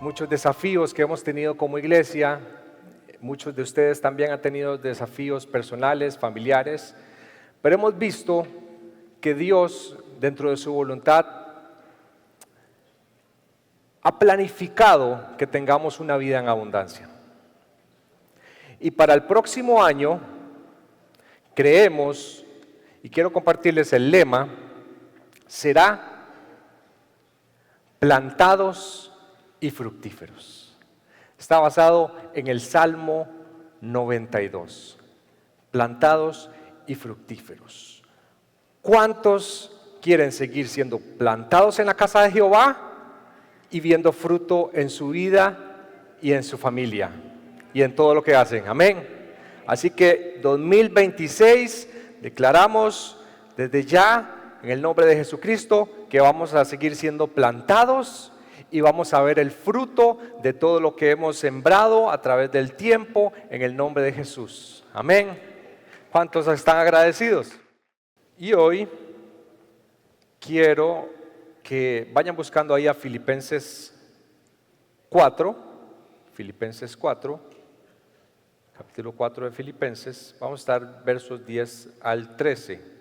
muchos desafíos que hemos tenido como iglesia. Muchos de ustedes también han tenido desafíos personales, familiares, pero hemos visto que Dios, dentro de su voluntad, ha planificado que tengamos una vida en abundancia. Y para el próximo año creemos, y quiero compartirles el lema, será plantados y fructíferos. Está basado en el Salmo 92. Plantados y fructíferos. ¿Cuántos quieren seguir siendo plantados en la casa de Jehová y viendo fruto en su vida y en su familia y en todo lo que hacen? Amén. Así que 2026 declaramos desde ya en el nombre de Jesucristo que vamos a seguir siendo plantados y vamos a ver el fruto de todo lo que hemos sembrado a través del tiempo en el nombre de Jesús. Amén. ¿Cuántos están agradecidos? Y hoy quiero que vayan buscando ahí a Filipenses 4, capítulo 4 de Filipenses. Vamos a estar versos 10 al 13.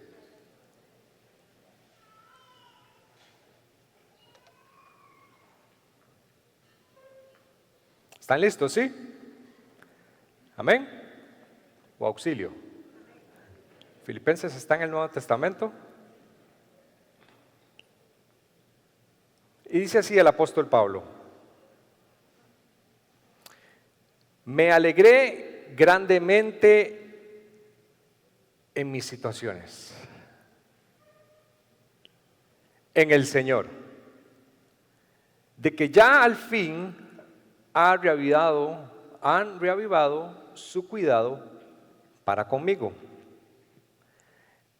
¿Están listos, sí? ¿Amén? ¿O auxilio? Filipenses está en el Nuevo Testamento. Y dice así el apóstol Pablo: me alegré grandemente en mis situaciones, en el Señor, de que ya al fin han reavivado su cuidado para conmigo.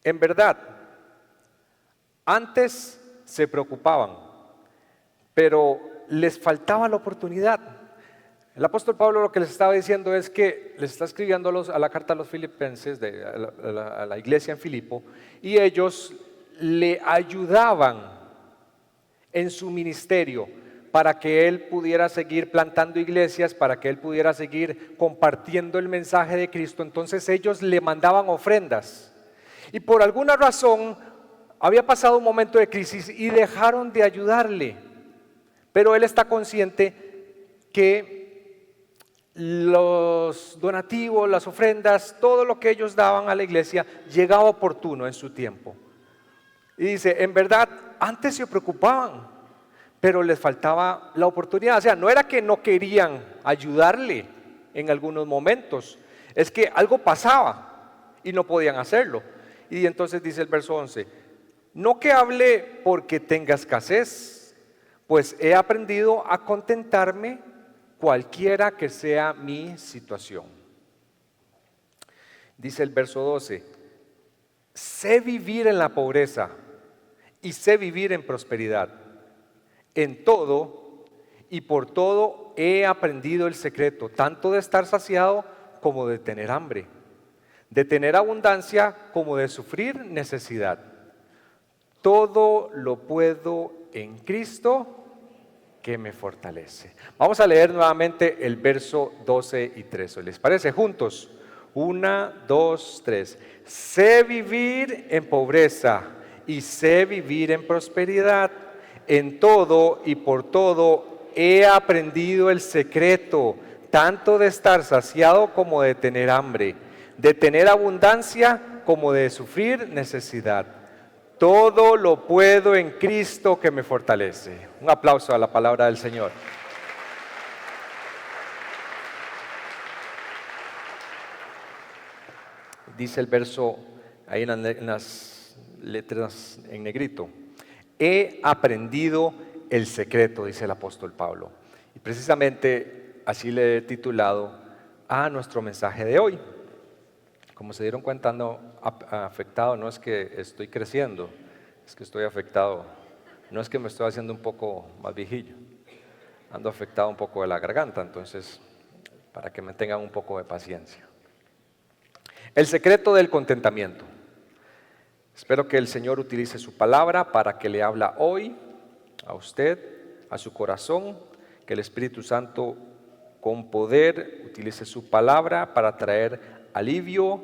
En verdad, antes se preocupaban, pero les faltaba la oportunidad. El apóstol Pablo lo que les estaba diciendo es que les está escribiendo a la carta a los filipenses, a la iglesia en Filipo, y ellos le ayudaban en su ministerio para que él pudiera seguir plantando iglesias, para que él pudiera seguir compartiendo el mensaje de Cristo. Entonces ellos le mandaban ofrendas y por alguna razón había pasado un momento de crisis y dejaron de ayudarle, pero él está consciente que los donativos, las ofrendas, todo lo que ellos daban a la iglesia llegaba oportuno en su tiempo. Y dice, en verdad, antes se preocupaban, pero les faltaba la oportunidad. O sea, no era que no querían ayudarle en algunos momentos, es que algo pasaba y no podían hacerlo. Y entonces dice el verso 11, no que hable porque tenga escasez, pues he aprendido a contentarme cualquiera que sea mi situación. Dice el verso 12, sé vivir en la pobreza y sé vivir en prosperidad. En todo y por todo he aprendido el secreto, tanto de estar saciado como de tener hambre, de tener abundancia como de sufrir necesidad. Todo lo puedo en Cristo que me fortalece. Vamos a leer nuevamente el verso 12 y 13. ¿Les parece? Juntos. 1, 2, 3. Sé vivir en pobreza y sé vivir en prosperidad. En todo y por todo he aprendido el secreto, tanto de estar saciado como de tener hambre, de tener abundancia como de sufrir necesidad. Todo lo puedo en Cristo que me fortalece. Un aplauso a la palabra del Señor. Dice el verso ahí en las letras en negrito. He aprendido el secreto, dice el apóstol Pablo. Y precisamente así le he titulado a nuestro mensaje de hoy. Como se dieron cuenta, ando afectado, no es que estoy creciendo, es que estoy afectado. No es que me estoy haciendo un poco más viejillo, ando afectado un poco de la garganta, entonces para que me tengan un poco de paciencia. El secreto del contentamiento. Espero que el Señor utilice su palabra para que le habla hoy a usted, a su corazón, que el Espíritu Santo con poder utilice su palabra para traer alivio,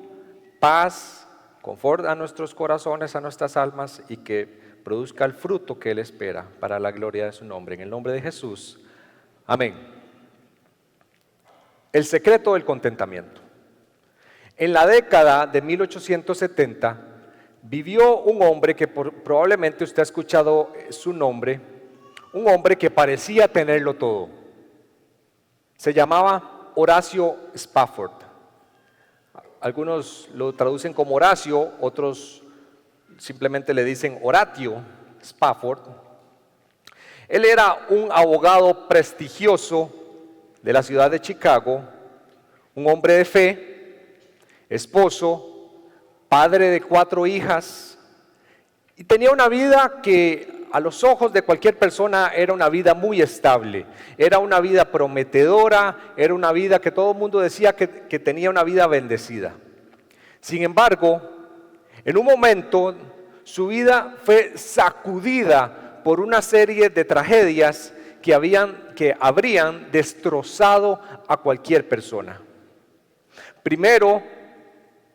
paz, confort a nuestros corazones, a nuestras almas, y que produzca el fruto que Él espera para la gloria de su nombre. En el nombre de Jesús, amén. El secreto del contentamiento. En la década de 1870 vivió un hombre que probablemente usted ha escuchado su nombre, un hombre que parecía tenerlo todo. Se llamaba Horacio Spafford. Algunos lo traducen como Horacio, otros simplemente le dicen Horatio Spafford. Él era un abogado prestigioso de la ciudad de Chicago, un hombre de fe, esposo, padre de 4 hijas, y tenía una vida que a los ojos de cualquier persona era una vida muy estable, era una vida prometedora, era una vida que todo el mundo decía que tenía una vida bendecida. Sin embargo, en un momento su vida fue sacudida por una serie de tragedias que habrían destrozado a cualquier persona. Primero,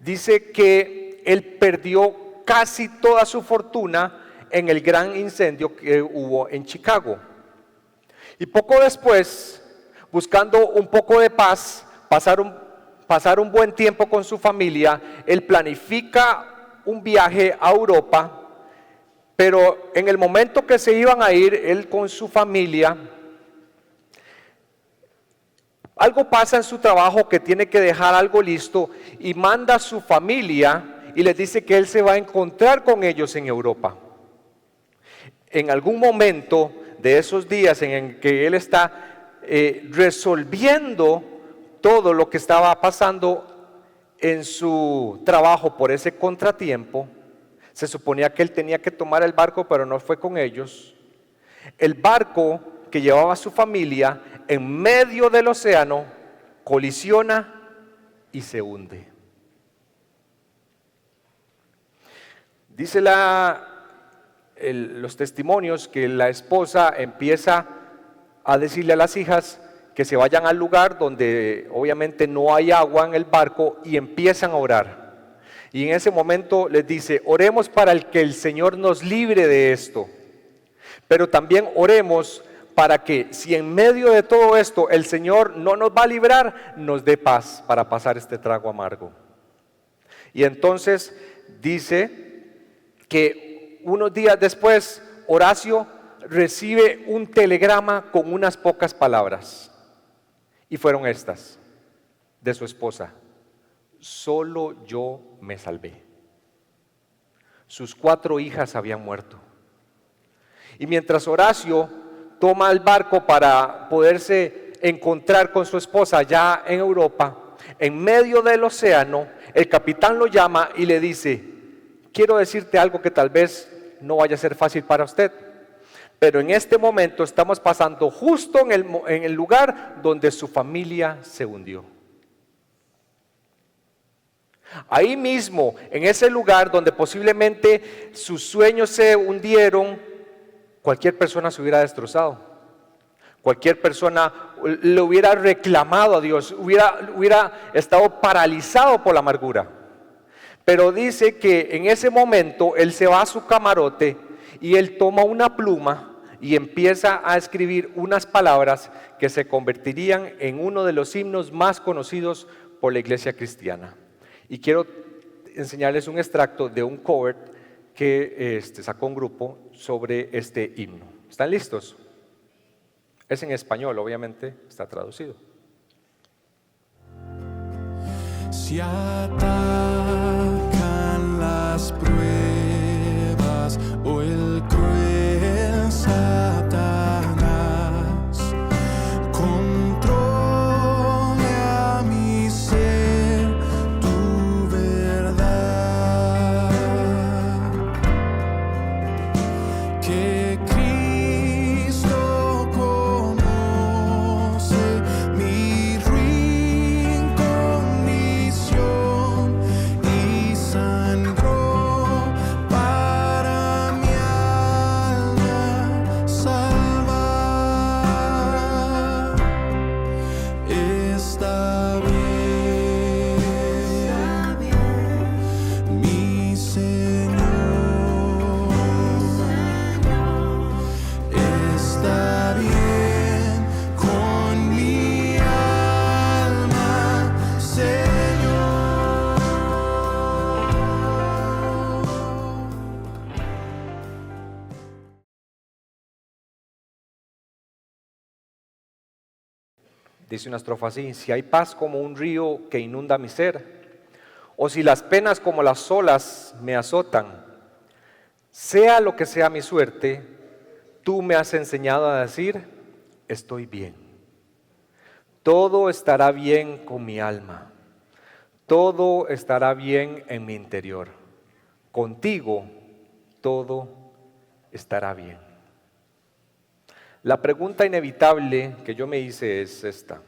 dice que él perdió casi toda su fortuna en el gran incendio que hubo en Chicago. Y poco después, buscando un poco de paz, pasar un buen tiempo con su familia, él planifica un viaje a Europa, pero en el momento que se iban a ir, él con su familia, algo pasa en su trabajo que tiene que dejar algo listo y manda a su familia y les dice que él se va a encontrar con ellos en Europa. En algún momento de esos días en el que él está resolviendo todo lo que estaba pasando en su trabajo por ese contratiempo, se suponía que él tenía que tomar el barco, pero no fue con ellos. El barco que llevaba a su familia en medio del océano colisiona y se hunde. Dice los testimonios que la esposa empieza a decirle a las hijas que se vayan al lugar donde obviamente no hay agua en el barco y empiezan a orar. Y en ese momento les dice: oremos para que el Señor nos libre de esto, pero también oremos para que si en medio de todo esto el Señor no nos va a librar, nos dé paz para pasar este trago amargo. Y entonces dice que unos días después Horacio recibe un telegrama con unas pocas palabras, y fueron estas de su esposa: solo yo me salvé. Sus 4 hijas habían muerto. Y mientras Horacio toma el barco para poderse encontrar con su esposa allá en Europa, en medio del océano, el capitán lo llama y le dice: quiero decirte algo que tal vez no vaya a ser fácil para usted, pero en este momento estamos pasando justo en el lugar donde su familia se hundió. Ahí mismo, en ese lugar donde posiblemente sus sueños se hundieron, cualquier persona se hubiera destrozado. Cualquier persona le hubiera reclamado a Dios, hubiera estado paralizado por la amargura. Pero dice que en ese momento él se va a su camarote y él toma una pluma y empieza a escribir unas palabras que se convertirían en uno de los himnos más conocidos por la iglesia cristiana. Y quiero enseñarles un extracto de un cover que sacó un grupo sobre este himno. ¿Están listos? Es en español, obviamente está traducido. Si atacan las pruebas o el cruel Satanás, controle a mi ser tu verdad, que Cristo conoce mi ruin condición Dice una estrofa así: si hay paz como un río que inunda mi ser, o si las penas como las olas me azotan, sea lo que sea mi suerte, tú me has enseñado a decir, estoy bien. Todo estará bien con mi alma, todo estará bien en mi interior. Contigo todo estará bien. La pregunta inevitable que yo me hice es esta: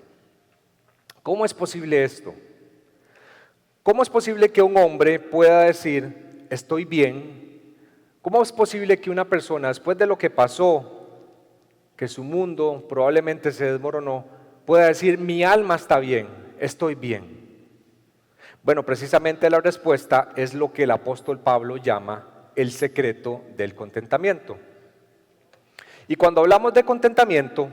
¿cómo es posible esto? ¿Cómo es posible que un hombre pueda decir, estoy bien? ¿Cómo es posible que una persona, después de lo que pasó, que su mundo probablemente se desmoronó, pueda decir, mi alma está bien, estoy bien? Bueno, precisamente la respuesta es lo que el apóstol Pablo llama el secreto del contentamiento. Y cuando hablamos de contentamiento,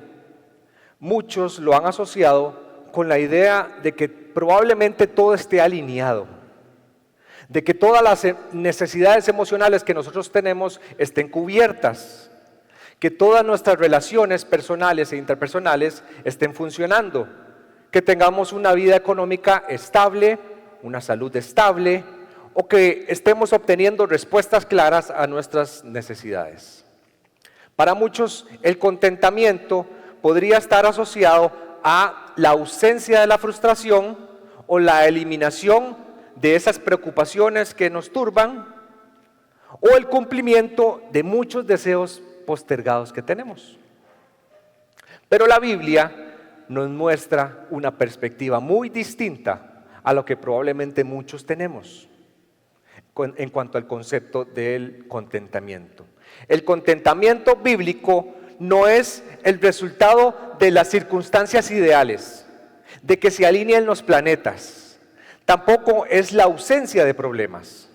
muchos lo han asociado con la idea de que probablemente todo esté alineado, de que todas las necesidades emocionales que nosotros tenemos estén cubiertas, que todas nuestras relaciones personales e interpersonales estén funcionando, que tengamos una vida económica estable, una salud estable, o que estemos obteniendo respuestas claras a nuestras necesidades. Para muchos, el contentamiento podría estar asociado a la ausencia de la frustración o la eliminación de esas preocupaciones que nos turban, o el cumplimiento de muchos deseos postergados que tenemos. Pero la Biblia nos muestra una perspectiva muy distinta a lo que probablemente muchos tenemos en cuanto al concepto del contentamiento. El contentamiento bíblico no es el resultado de las circunstancias ideales, de que se alineen los planetas. Tampoco es la ausencia de problemas.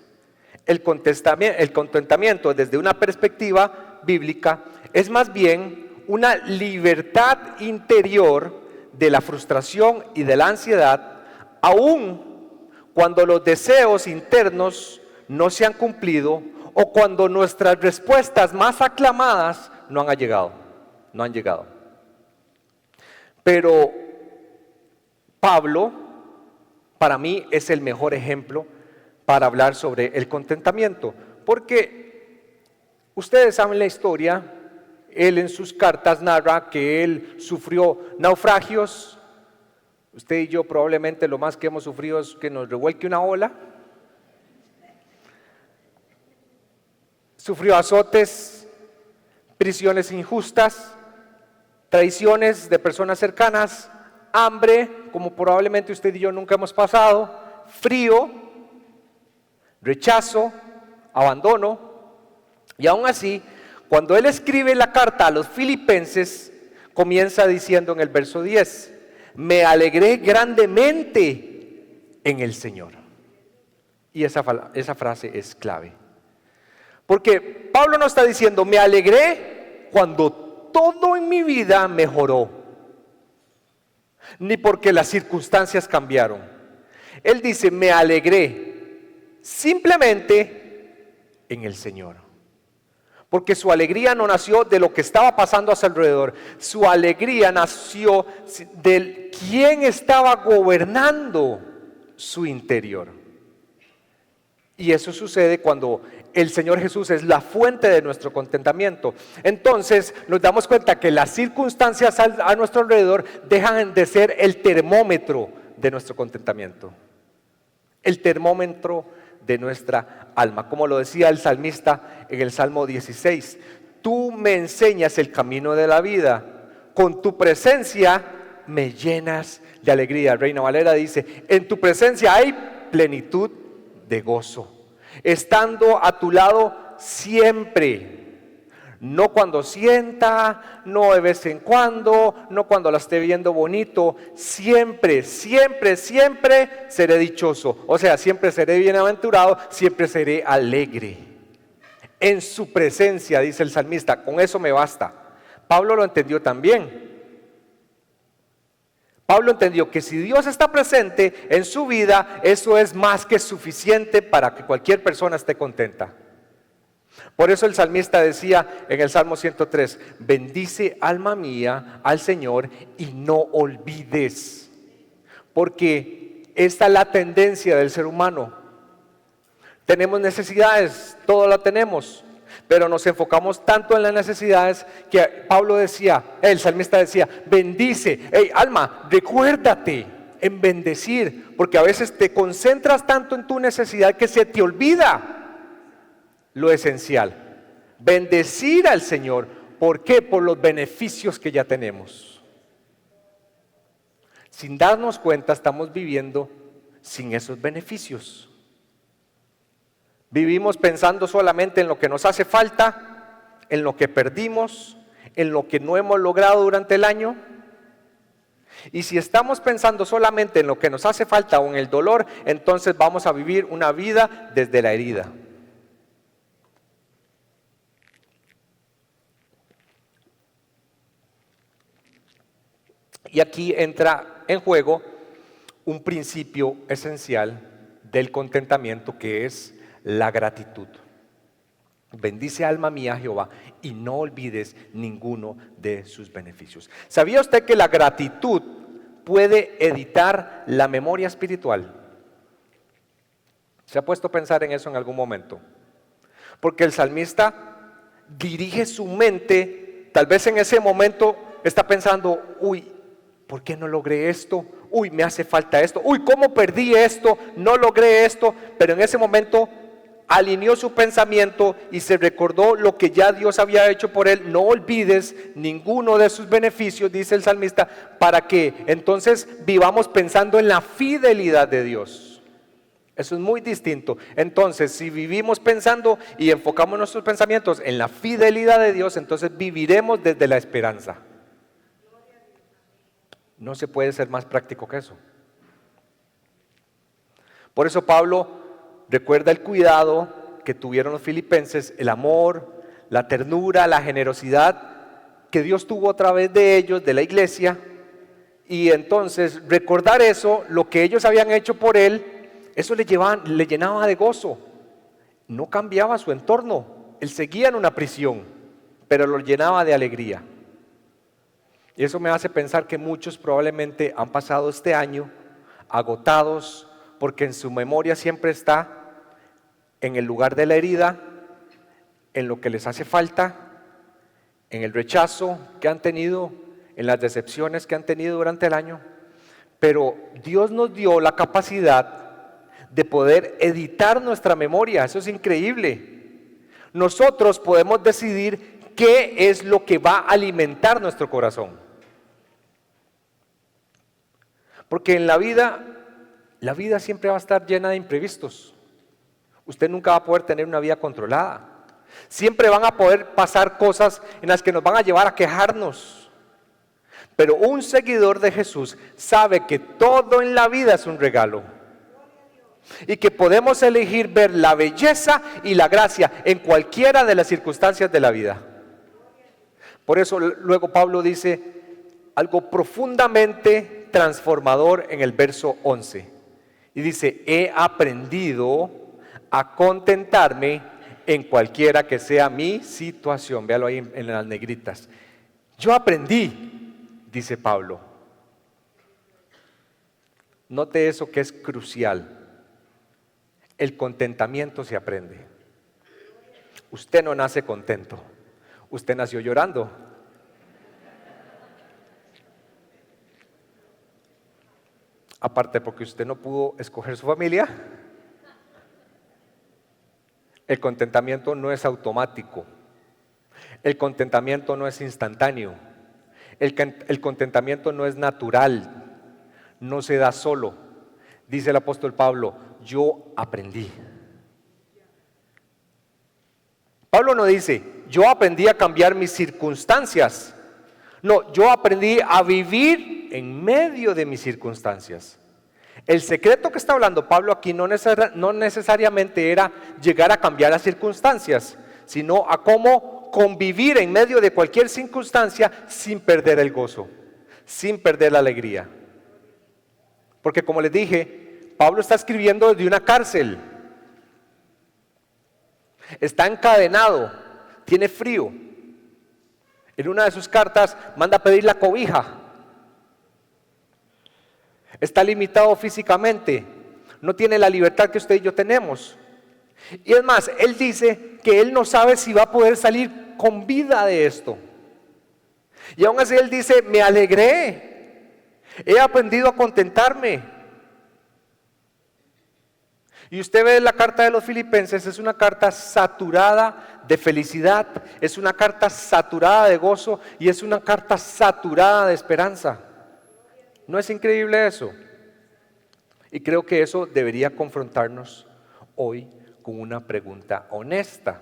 El contentamiento desde una perspectiva bíblica es más bien una libertad interior de la frustración y de la ansiedad, aun cuando los deseos internos no se han cumplido o cuando nuestras respuestas más aclamadas no han llegado. Pero Pablo, para mí, es el mejor ejemplo para hablar sobre el contentamiento, porque ustedes saben la historia. Él en sus cartas narra que él sufrió naufragios. Usted y yo probablemente lo más que hemos sufrido es que nos revuelque una ola. Sufrió azotes, prisiones injustas, traiciones de personas cercanas, hambre, como probablemente usted y yo nunca hemos pasado, frío, rechazo, abandono. Y aún así, cuando él escribe la carta a los filipenses, comienza diciendo en el verso 10, me alegré grandemente en el Señor. Y esa frase es clave. Porque Pablo no está diciendo, me alegré cuando todo en mi vida mejoró, ni porque las circunstancias cambiaron. Él dice, me alegré simplemente en el Señor. Porque su alegría no nació de lo que estaba pasando a su alrededor. Su alegría nació de quién estaba gobernando su interior. Y eso sucede cuando el Señor Jesús es la fuente de nuestro contentamiento. Entonces nos damos cuenta que las circunstancias a nuestro alrededor dejan de ser el termómetro de nuestro contentamiento, el termómetro de nuestra alma. Como lo decía el salmista en el Salmo 16, tú me enseñas el camino de la vida, con tu presencia me llenas de alegría. Reina Valera dice, en tu presencia hay plenitud de gozo, estando a tu lado siempre, no cuando sienta, no de vez en cuando, no cuando la esté viendo bonito, siempre, siempre, siempre seré dichoso, o sea, siempre seré bienaventurado, siempre seré alegre, en su presencia, dice el salmista, con eso me basta. Pablo lo entendió también. Pablo entendió que si Dios está presente en su vida, eso es más que suficiente para que cualquier persona esté contenta. Por eso el salmista decía en el Salmo 103, bendice alma mía al Señor y no olvides. Porque esta es la tendencia del ser humano. Tenemos necesidades, todo lo tenemos, pero nos enfocamos tanto en las necesidades que Pablo decía, el salmista decía, bendice, hey alma, recuérdate en bendecir, porque a veces te concentras tanto en tu necesidad que se te olvida lo esencial. Bendecir al Señor, ¿por qué? Por los beneficios que ya tenemos. Sin darnos cuenta estamos viviendo sin esos beneficios. Vivimos pensando solamente en lo que nos hace falta, en lo que perdimos, en lo que no hemos logrado durante el año. Y si estamos pensando solamente en lo que nos hace falta o en el dolor, entonces vamos a vivir una vida desde la herida. Y aquí entra en juego un principio esencial del contentamiento, que es la gratitud. Bendice alma mía Jehová y no olvides ninguno de sus beneficios. ¿Sabía usted que la gratitud puede editar la memoria espiritual? ¿Se ha puesto a pensar en eso en algún momento? Porque el salmista dirige su mente, tal vez en ese momento está pensando, uy, ¿por qué no logré esto? Uy, me hace falta esto. Uy, ¿cómo perdí esto? No logré esto. Pero en ese momento alineó su pensamiento y se recordó lo que ya Dios había hecho por él. No olvides ninguno de sus beneficios, dice el salmista, para que entonces vivamos pensando en la fidelidad de Dios. Eso es muy distinto. Entonces, si vivimos pensando y enfocamos nuestros pensamientos en la fidelidad de Dios, entonces viviremos desde la esperanza. No se puede ser más práctico que eso. Por eso Pablo recuerda el cuidado que tuvieron los filipenses, el amor, la ternura, la generosidad que Dios tuvo a través de ellos, de la iglesia. Y entonces recordar eso, lo que ellos habían hecho por él, eso le llenaba de gozo. No cambiaba su entorno, él seguía en una prisión, pero lo llenaba de alegría. Y eso me hace pensar que muchos probablemente han pasado este año agotados porque en su memoria siempre está en el lugar de la herida, en lo que les hace falta, en el rechazo que han tenido, en las decepciones que han tenido durante el año. Pero Dios nos dio la capacidad de poder editar nuestra memoria. Eso es increíble. Nosotros podemos decidir qué es lo que va a alimentar nuestro corazón. Porque en la vida siempre va a estar llena de imprevistos. Usted nunca va a poder tener una vida controlada. Siempre van a poder pasar cosas en las que nos van a llevar a quejarnos. Pero un seguidor de Jesús sabe que todo en la vida es un regalo. Y que podemos elegir ver la belleza y la gracia en cualquiera de las circunstancias de la vida. Por eso luego Pablo dice algo profundamente transformador en el verso 11. Y dice, he aprendido a contentarme en cualquiera que sea mi situación. Véalo ahí en las negritas. Yo aprendí, dice Pablo. Note eso que es crucial. El contentamiento se aprende. Usted no nace contento. Usted nació llorando. Aparte porque usted no pudo escoger su familia. El contentamiento no es automático. El contentamiento no es instantáneo. El contentamiento no es natural. No se da solo. Dice el apóstol Pablo, yo aprendí. Pablo no dice, yo aprendí a cambiar mis circunstancias. No, yo aprendí a vivir en medio de mis circunstancias. El secreto que está hablando Pablo aquí no necesariamente era llegar a cambiar las circunstancias, sino a cómo convivir en medio de cualquier circunstancia sin perder el gozo, sin perder la alegría. Porque como les dije, Pablo está escribiendo desde una cárcel. está encadenado, tiene frío. En una de sus cartas manda a pedir la cobija. Está limitado físicamente, no tiene la libertad que usted y yo tenemos. Y es más, él dice que él no sabe si va a poder salir con vida de esto. Y aún así él dice, me alegré, he aprendido a contentarme. Y usted ve la carta de los Filipenses, es una carta saturada de felicidad, es una carta saturada de gozo y es una carta saturada de esperanza. ¿No es increíble eso? Y creo que eso debería confrontarnos hoy con una pregunta honesta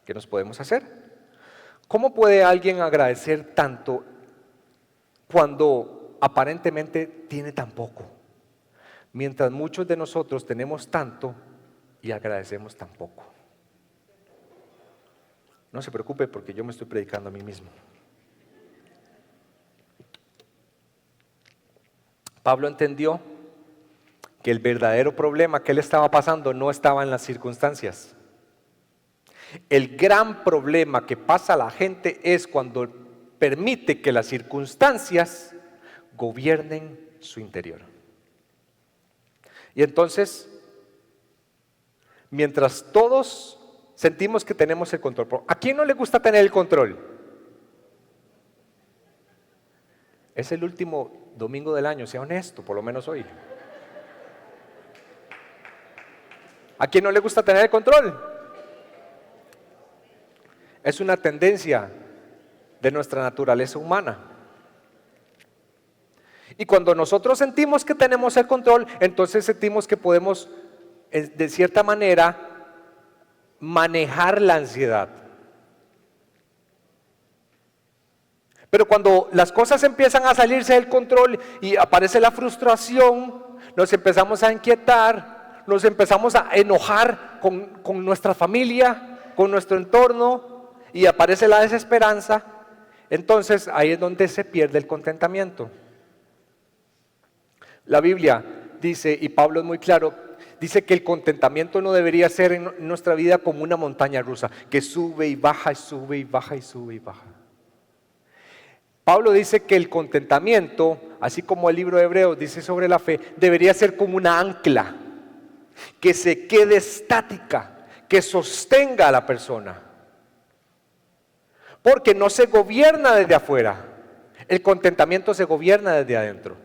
que nos podemos hacer. ¿Cómo puede alguien agradecer tanto cuando aparentemente tiene tan poco? Mientras muchos de nosotros tenemos tanto y agradecemos tan poco. No se preocupe porque yo me estoy predicando a mí mismo. Pablo entendió que el verdadero problema que él estaba pasando no estaba en las circunstancias. El gran problema que pasa a la gente es cuando permite que las circunstancias gobiernen su interior. Y entonces, mientras todos sentimos que tenemos el control, ¿a quién no le gusta tener el control? Es el último domingo del año, sea honesto, por lo menos hoy. ¿A quién no le gusta tener el control? Es una tendencia de nuestra naturaleza humana. Y cuando nosotros sentimos que tenemos el control, entonces sentimos que podemos, de cierta manera, manejar la ansiedad. Pero cuando las cosas empiezan a salirse del control y aparece la frustración, nos empezamos a inquietar, nos empezamos a enojar con nuestra familia, con nuestro entorno, y aparece la desesperanza, entonces ahí es donde se pierde el contentamiento. La Biblia dice, y Pablo es muy claro, dice que el contentamiento no debería ser en nuestra vida como una montaña rusa, que sube y baja y sube y baja y sube y baja. Pablo dice que el contentamiento, así como el libro de Hebreos dice sobre la fe, debería ser como una ancla, que se quede estática, que sostenga a la persona. Porque no se gobierna desde afuera, el contentamiento se gobierna desde adentro.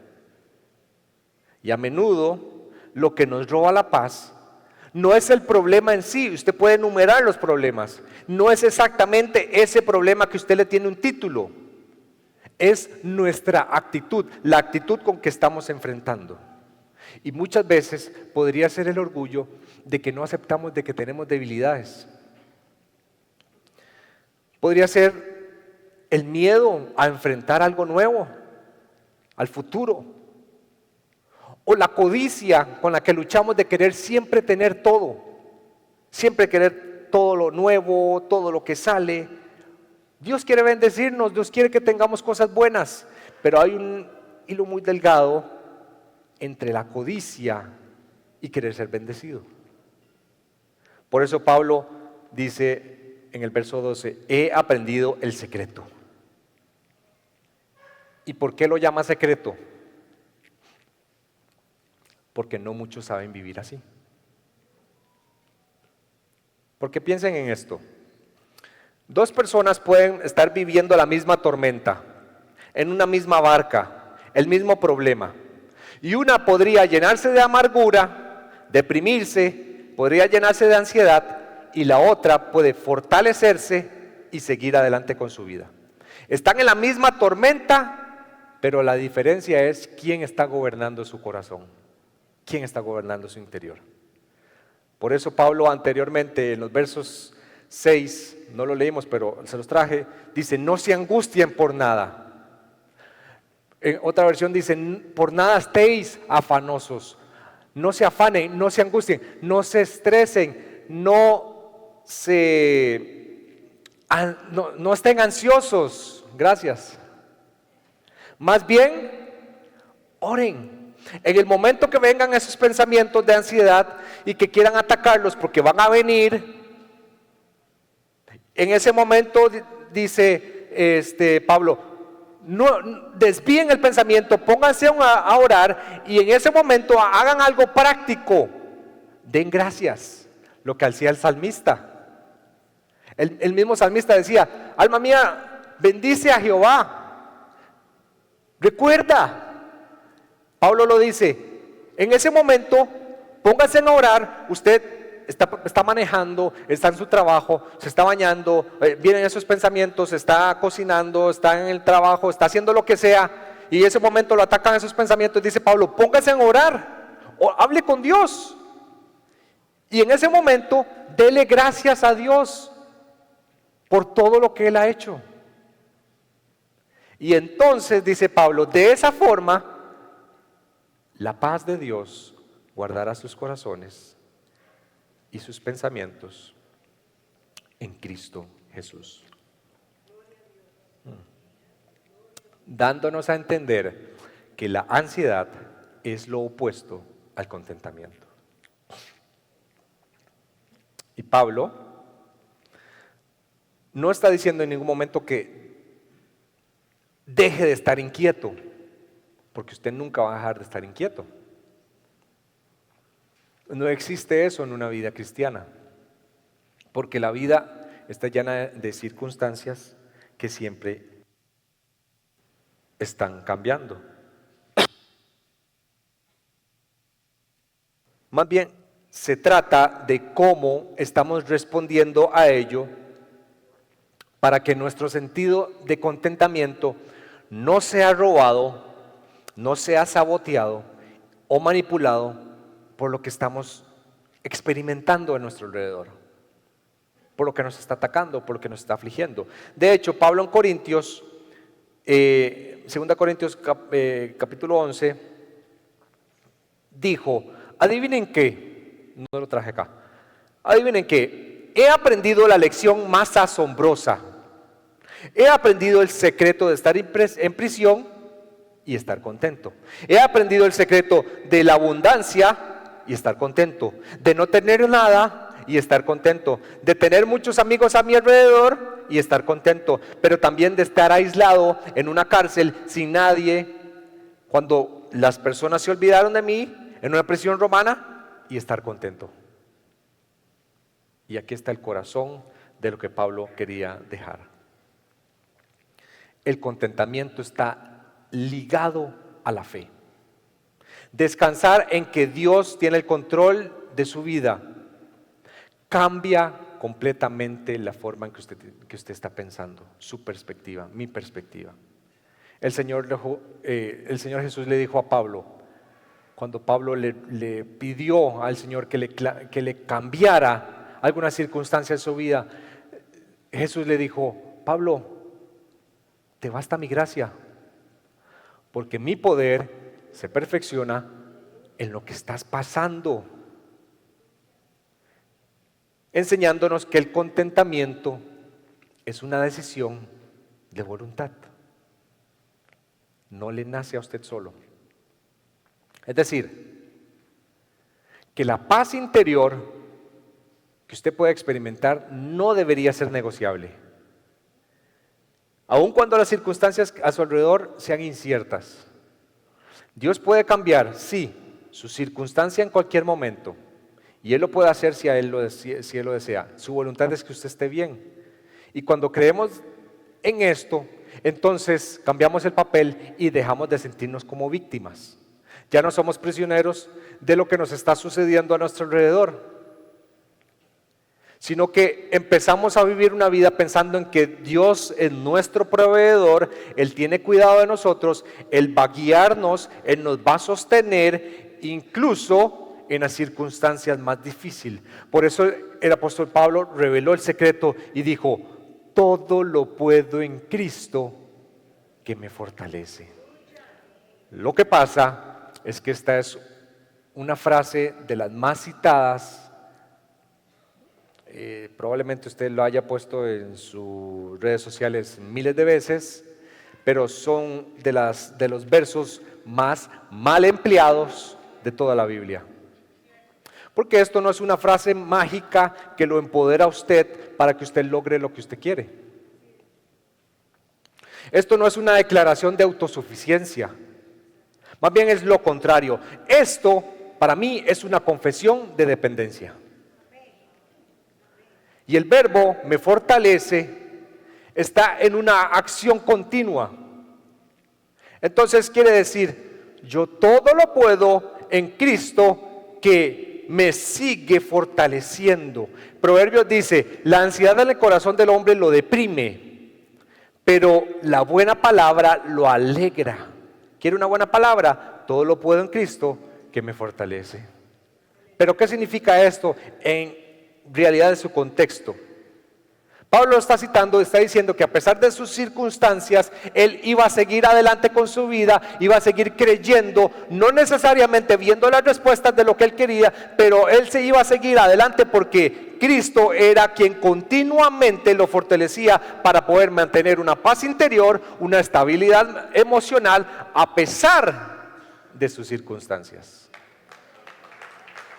Y a menudo lo que nos roba la paz no es el problema en sí, usted puede enumerar los problemas, no es exactamente ese problema que usted le tiene un título, es nuestra actitud, la actitud con que estamos enfrentando. Y muchas veces podría ser el orgullo de que no aceptamos de que tenemos debilidades. Podría ser el miedo a enfrentar algo nuevo, al futuro. O la codicia con la que luchamos de querer siempre tener todo. Siempre querer todo lo nuevo, todo lo que sale. Dios quiere bendecirnos, Dios quiere que tengamos cosas buenas. Pero hay un hilo muy delgado entre la codicia y querer ser bendecido. Por eso Pablo dice en el verso 12, he aprendido el secreto. ¿Y por qué lo llama secreto? Porque no muchos saben vivir así. Porque piensen en esto. Dos personas pueden estar viviendo la misma tormenta, en una misma barca, el mismo problema. Y una podría llenarse de amargura, deprimirse, podría llenarse de ansiedad, y la otra puede fortalecerse y seguir adelante con su vida. Están en la misma tormenta, pero la diferencia es quién está gobernando su corazón, quién está gobernando su interior. Por eso Pablo anteriormente en los versos 6, no lo leímos pero se los traje, dice no se angustien por nada. En otra versión dice por nada estéis afanosos, no se afanen, no se angustien, no se estresen, no estén ansiosos, gracias. Más bien, oren. En el momento que vengan esos pensamientos de ansiedad y que quieran atacarlos porque van a venir, En ese momento dice Pablo, no desvíen el pensamiento, pónganse a orar y en ese momento hagan algo práctico. Den gracias, lo que hacía el salmista. El mismo salmista decía, alma mía, bendice a Jehová. Recuerda, Pablo lo dice, en ese momento póngase a orar. Usted está manejando, está en su trabajo, se está bañando, vienen esos pensamientos, está cocinando, está en el trabajo, está haciendo lo que sea, y en ese momento lo atacan esos pensamientos. Dice Pablo, póngase a orar, o hable con Dios, y en ese momento dele gracias a Dios por todo lo que Él ha hecho. Y entonces dice Pablo, de esa forma la paz de Dios guardará sus corazones y sus pensamientos en Cristo Jesús. Dándonos a entender que la ansiedad es lo opuesto al contentamiento. Y Pablo no está diciendo en ningún momento que deje de estar inquieto, porque usted nunca va a dejar de estar inquieto. No existe eso en una vida cristiana, porque la vida está llena de circunstancias que siempre están cambiando. Más bien, se trata de cómo estamos respondiendo a ello para que nuestro sentido de contentamiento no sea robado, no sea saboteado o manipulado por lo que estamos experimentando a nuestro alrededor, por lo que nos está atacando, por lo que nos está afligiendo. De hecho, Pablo en Corintios, 2 Corintios capítulo 11, dijo, adivinen qué, no lo traje acá, adivinen qué, he aprendido la lección más asombrosa. He aprendido el secreto de estar en prisión y estar contento. He aprendido el secreto de la abundancia y estar contento. De no tener nada y estar contento. De tener muchos amigos a mi alrededor y estar contento. Pero también de estar aislado en una cárcel sin nadie cuando las personas se olvidaron de mí en una prisión romana y estar contento. Y aquí está el corazón de lo que Pablo quería dejar. El contentamiento está ligado a la fe. Descansar en que Dios tiene el control de su vida cambia completamente la forma en que usted está pensando, su perspectiva, mi perspectiva. El Señor Jesús le dijo a Pablo, cuando Pablo le pidió al Señor que le cambiara alguna circunstancia en su vida, Jesús le dijo, Pablo, te basta mi gracia, porque mi poder se perfecciona en lo que estás pasando. Enseñándonos que el contentamiento es una decisión de voluntad. No le nace a usted solo. Es decir, que la paz interior que usted puede experimentar no debería ser negociable. Aun cuando las circunstancias a su alrededor sean inciertas. Dios puede cambiar, sí, su circunstancia en cualquier momento. Y Él lo puede hacer si Él lo desea. Su voluntad es que usted esté bien. Y cuando creemos en esto, entonces cambiamos el papel y dejamos de sentirnos como víctimas. Ya no somos prisioneros de lo que nos está sucediendo a nuestro alrededor, sino que empezamos a vivir una vida pensando en que Dios es nuestro proveedor, Él tiene cuidado de nosotros, Él va a guiarnos, Él nos va a sostener, incluso en las circunstancias más difíciles. Por eso el apóstol Pablo reveló el secreto y dijo, todo lo puedo en Cristo que me fortalece. Lo que pasa es que esta es una frase de las más citadas. Probablemente usted lo haya puesto en sus redes sociales miles de veces, pero son de los versos más mal empleados de toda la Biblia. Porque esto no es una frase mágica que lo empodera a usted para que usted logre lo que usted quiere. Esto no es una declaración de autosuficiencia. Más bien es lo contrario. Esto para mí es una confesión de dependencia. Y el verbo me fortalece está en una acción continua. Entonces quiere decir, yo todo lo puedo en Cristo que me sigue fortaleciendo. Proverbios dice, la ansiedad en el corazón del hombre lo deprime, pero la buena palabra lo alegra. ¿Quiere una buena palabra? Todo lo puedo en Cristo que me fortalece. Pero ¿qué significa esto en realidad de su contexto? Pablo está citando, está diciendo que a pesar de sus circunstancias, él iba a seguir adelante con su vida, iba a seguir creyendo, no necesariamente viendo las respuestas de lo que él quería, pero él se iba a seguir adelante porque Cristo era quien continuamente lo fortalecía para poder mantener una paz interior, una estabilidad emocional a pesar de sus circunstancias.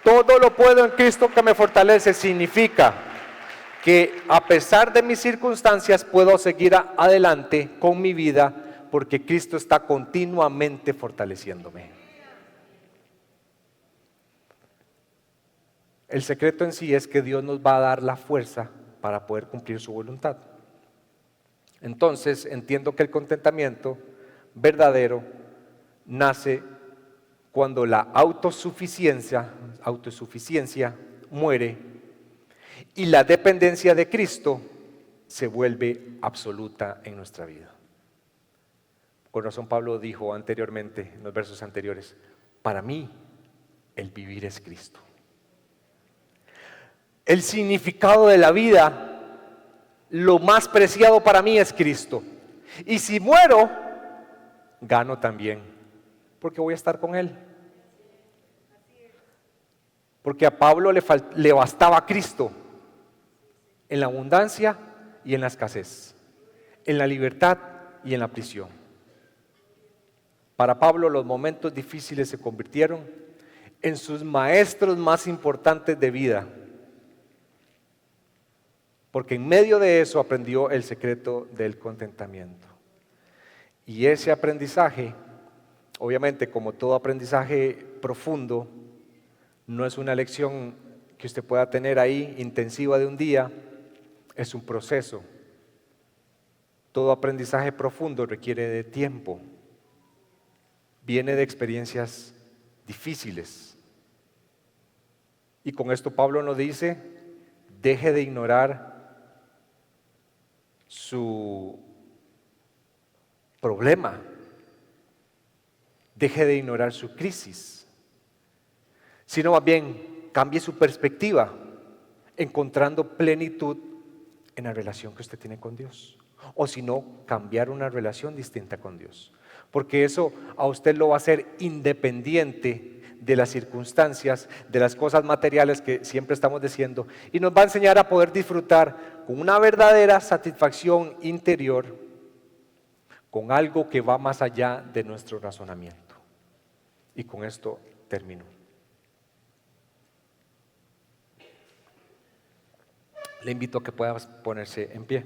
Todo lo puedo en Cristo que me fortalece significa que a pesar de mis circunstancias puedo seguir adelante con mi vida porque Cristo está continuamente fortaleciéndome. El secreto en sí es que Dios nos va a dar la fuerza para poder cumplir su voluntad. Entonces entiendo que el contentamiento verdadero nace cuando la autosuficiencia muere y la dependencia de Cristo se vuelve absoluta en nuestra vida. Con razón Pablo dijo anteriormente, en los versos anteriores, para mí el vivir es Cristo. El significado de la vida, lo más preciado para mí es Cristo. Y si muero, gano también, porque voy a estar con Él. Porque a Pablo le bastaba Cristo en la abundancia y en la escasez, en la libertad y en la prisión. Para Pablo los momentos difíciles se convirtieron en sus maestros más importantes de vida, porque en medio de eso aprendió el secreto del contentamiento. Y ese aprendizaje, obviamente como todo aprendizaje profundo, no es una lección que usted pueda tener ahí intensiva de un día, es un proceso. Todo aprendizaje profundo requiere de tiempo, viene de experiencias difíciles. Y con esto Pablo nos dice, deje de ignorar su problema, deje de ignorar su crisis, sino más bien cambie su perspectiva, encontrando plenitud en la relación que usted tiene con Dios. O si no, cambiar una relación distinta con Dios. Porque eso a usted lo va a hacer independiente de las circunstancias, de las cosas materiales que siempre estamos diciendo, y nos va a enseñar a poder disfrutar con una verdadera satisfacción interior, con algo que va más allá de nuestro razonamiento. Y con esto termino. Le invito a que pueda ponerse en pie.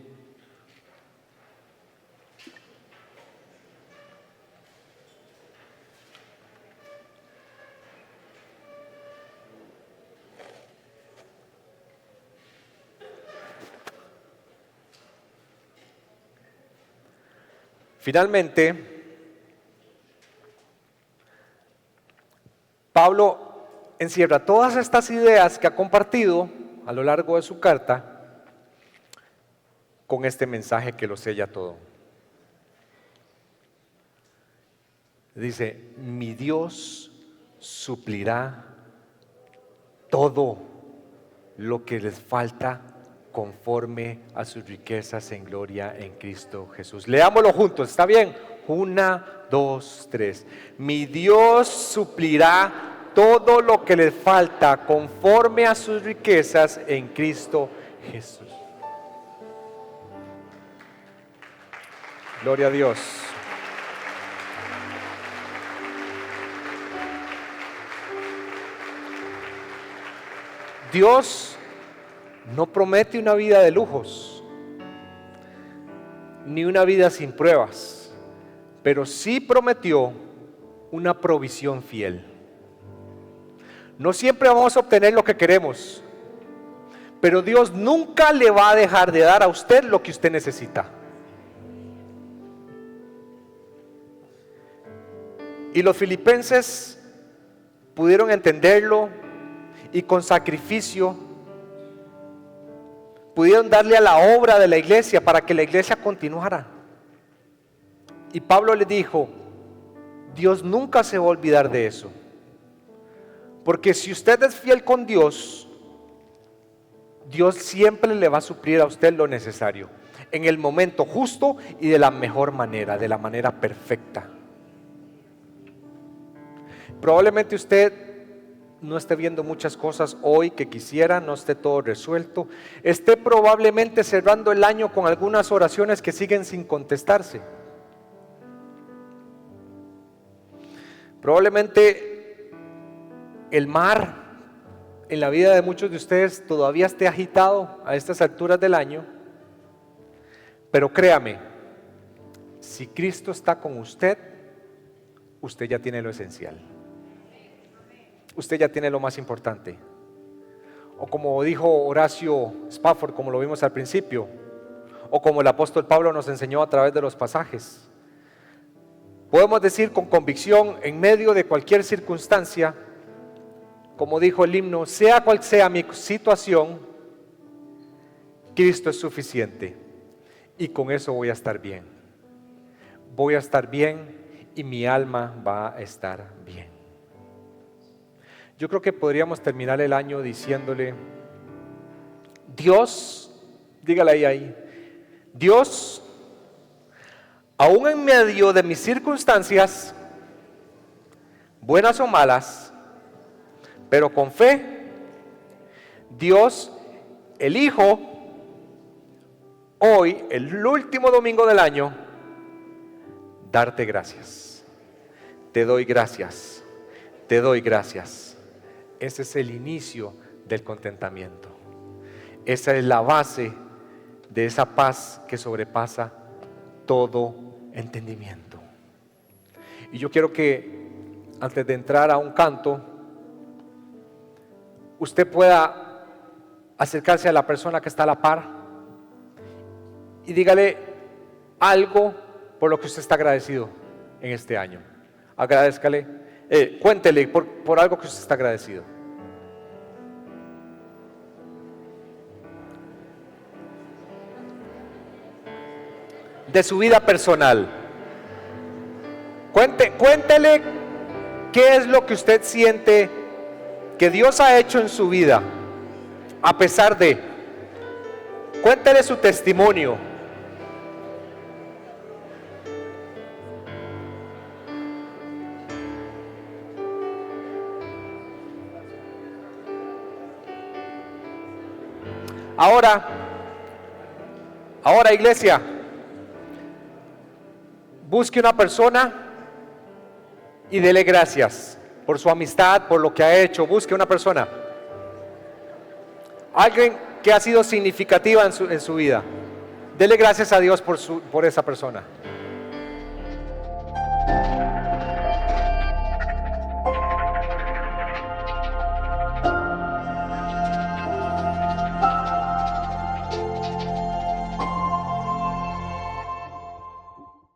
Finalmente, Pablo encierra todas estas ideas que ha compartido a lo largo de su carta con este mensaje que lo sella todo. Dice, mi Dios suplirá todo lo que les falta conforme a sus riquezas en gloria en Cristo Jesús. Leámoslo juntos, ¿está bien? 1, 2, 3. Mi Dios suplirá todo lo que les falta conforme a sus riquezas en Cristo Jesús. Gloria a Dios. Dios no promete una vida de lujos, ni una vida sin pruebas, pero sí prometió una provisión fiel. No siempre vamos a obtener lo que queremos, pero Dios nunca le va a dejar de dar a usted lo que usted necesita. Y los filipenses pudieron entenderlo y con sacrificio pudieron darle a la obra de la iglesia para que la iglesia continuara. Y Pablo le dijo, Dios nunca se va a olvidar de eso. Porque si usted es fiel con Dios, Dios siempre le va a suplir a usted lo necesario, en el momento justo y de la mejor manera, de la manera perfecta. Probablemente usted no esté viendo muchas cosas hoy que quisiera, no esté todo resuelto, esté probablemente cerrando el año con algunas oraciones que siguen sin contestarse. Probablemente el mar en la vida de muchos de ustedes todavía esté agitado a estas alturas del año, pero créame, si Cristo está con usted, usted ya tiene lo esencial. Usted ya tiene lo más importante. O como dijo Horacio Spafford, como lo vimos al principio, o como el apóstol Pablo nos enseñó a través de los pasajes, podemos decir con convicción, en medio de cualquier circunstancia, como dijo el himno, sea cual sea mi situación, Cristo es suficiente y con eso voy a estar bien. Voy a estar bien y mi alma va a estar bien. Yo creo que podríamos terminar el año diciéndole, Dios, dígale ahí, Dios, aún en medio de mis circunstancias, buenas o malas, pero con fe, Dios, elijo hoy, el último domingo del año, darte gracias. Te doy gracias, te doy gracias. Ese es el inicio del contentamiento. Esa es la base de esa paz que sobrepasa todo entendimiento. Y yo quiero que antes de entrar a un canto, usted pueda acercarse a la persona que está a la par y dígale algo por lo que usted está agradecido en este año. Agradézcale, cuéntele por algo que usted está agradecido. De su vida personal. Cuéntele qué es lo que usted siente que Dios ha hecho en su vida, a pesar de. Cuéntele su testimonio. Ahora iglesia, busque una persona y dele gracias por su amistad, por lo que ha hecho. Busque una persona, alguien que ha sido significativa en su vida. Dele gracias a Dios por esa persona.